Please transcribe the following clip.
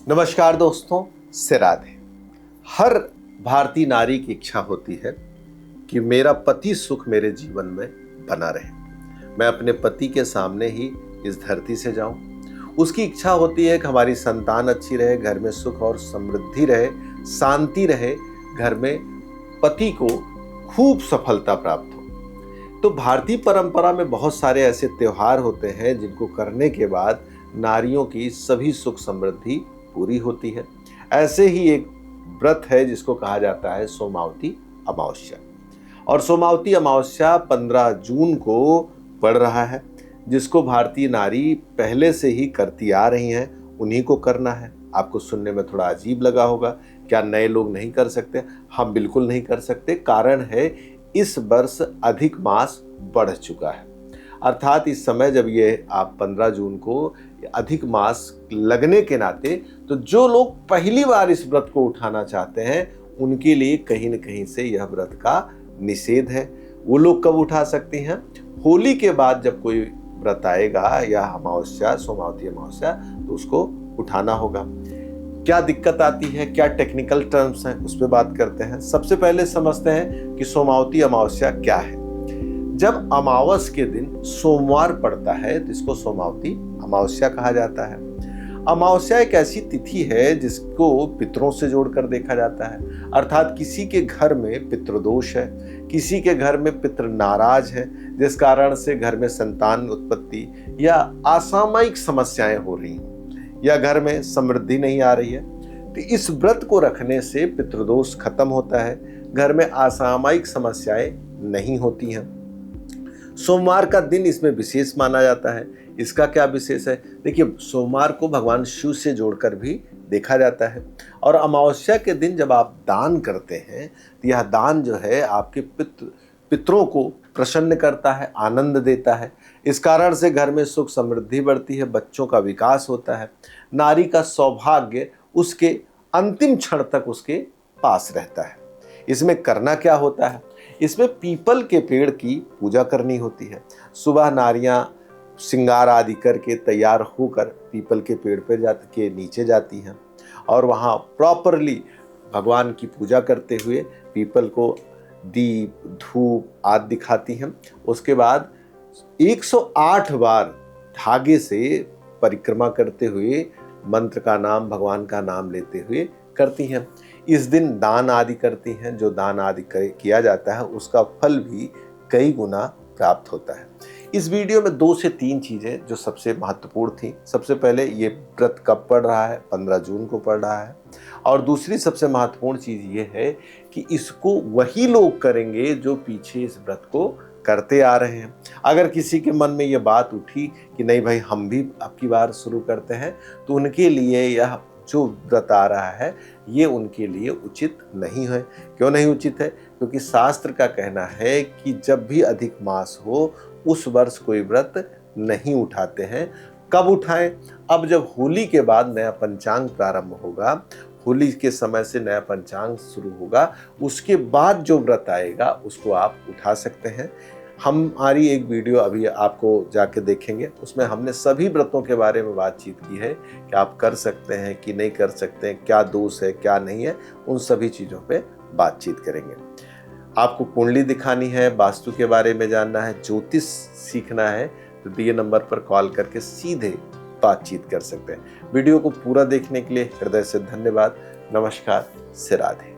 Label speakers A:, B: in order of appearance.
A: नमस्कार दोस्तों, से राधे। हर भारतीय नारी की इच्छा होती है कि मेरा पति सुख मेरे जीवन में बना रहे, मैं अपने पति के सामने ही इस धरती से जाऊं। उसकी इच्छा होती है कि हमारी संतान अच्छी रहे, घर में सुख और समृद्धि रहे, शांति रहे, घर में पति को खूब सफलता प्राप्त हो। तो भारतीय परंपरा में बहुत सारे ऐसे त्योहार होते हैं जिनको करने के बाद नारियों की सभी सुख समृद्धि पूरी होती है। ऐसे ही एक व्रत है जिसको कहा जाता है सोमावती अमावस्या, और सोमावती अमावस्या 15 जून को पड़ रहा है, जिसको भारतीय नारी पहले से ही करती आ रही हैं, उन्हीं को करना है। आपको सुनने में थोड़ा अजीब लगा होगा, क्या नए लोग नहीं कर सकते? हम बिल्कुल नहीं कर सकते। कारण है इस वर्ष अधिक मास बढ़ चुका है, अर्थात इस समय जब ये आप 15 जून को अधिक मास लगने के नाते, तो जो लोग पहली बार इस व्रत को उठाना चाहते हैं उनके लिए कहीं न कहीं से यह व्रत का निषेध है। वो लोग कब उठा सकते हैं? होली के बाद जब कोई व्रत आएगा या अमावस्या, सोमावती अमावस्या, तो उसको उठाना होगा। क्या दिक्कत आती है, क्या टेक्निकल टर्म्स हैं, उस पर बात करते हैं। सबसे पहले समझते हैं कि सोमावती अमावस्या क्या है। जब अमावस के दिन सोमवार पड़ता है तो इसको सोमावती अमावस्या कहा जाता है। अमावस्या एक ऐसी तिथि है जिसको पितरों से जोड़कर देखा जाता है, अर्थात किसी के घर में पितृदोष है, किसी के घर में पितृ नाराज है, जिस कारण से घर में संतान उत्पत्ति या असामयिक समस्याएं हो रही हैं, या घर में समृद्धि नहीं आ रही है। तो इस व्रत को रखने से पितृदोष खत्म होता है, घर में असामयिक समस्याएं नहीं होती हैं। सोमवार का दिन इसमें विशेष माना जाता है। इसका क्या विशेष है? देखिए, सोमवार को भगवान शिव से जोड़कर भी देखा जाता है, और अमावस्या के दिन जब आप दान करते हैं तो यह दान जो है आपके पितरों को प्रसन्न करता है, आनंद देता है। इस कारण से घर में सुख समृद्धि बढ़ती है, बच्चों का विकास होता है, नारी का सौभाग्य उसके अंतिम क्षण तक उसके पास रहता है। इसमें करना क्या होता है? इसमें पीपल के पेड़ की पूजा करनी होती है। सुबह नारियां श्रृंगार आदि करके तैयार होकर पीपल के पेड़ पर के नीचे जाती हैं, और वहाँ प्रॉपरली भगवान की पूजा करते हुए पीपल को दीप धूप आदि दिखाती हैं। उसके बाद 108 बार धागे से परिक्रमा करते हुए मंत्र का नाम, भगवान का नाम लेते हुए करती हैं। इस दिन दान आदि करती हैं। जो दान आदि किया जाता है उसका फल भी कई गुना प्राप्त होता है। इस वीडियो में 2 से 3 चीज़ें जो सबसे महत्वपूर्ण थी। सबसे पहले ये व्रत कब पड़ रहा है? 15 जून को पड़ रहा है। और दूसरी सबसे महत्वपूर्ण चीज़ ये है कि इसको वही लोग करेंगे जो पीछे इस व्रत को करते आ रहे हैं। अगर किसी के मन में ये बात उठी कि नहीं भाई, हम भी अब की बार शुरू करते हैं, तो उनके लिए यह जो व्रत आ रहा है ये उनके लिए उचित नहीं है। क्यों नहीं उचित है? क्योंकि शास्त्र का कहना है कि जब भी अधिक मास हो उस वर्ष कोई व्रत नहीं उठाते हैं। कब उठाएं? अब जब होली के बाद नया पंचांग प्रारंभ होगा, होली के समय से नया पंचांग शुरू होगा, उसके बाद जो व्रत आएगा उसको आप उठा सकते हैं। हमारी एक वीडियो अभी आपको जाके देखेंगे, उसमें हमने सभी व्रतों के बारे में बातचीत की है कि आप कर सकते हैं कि नहीं कर सकते हैं, क्या दोष है क्या नहीं है, उन सभी चीज़ों पे बातचीत करेंगे। आपको कुंडली दिखानी है, वास्तु के बारे में जानना है, ज्योतिष सीखना है, तो दिए नंबर पर कॉल करके सीधे बातचीत कर सकते हैं। वीडियो को पूरा देखने के लिए हृदय से धन्यवाद। नमस्कार, से राधे।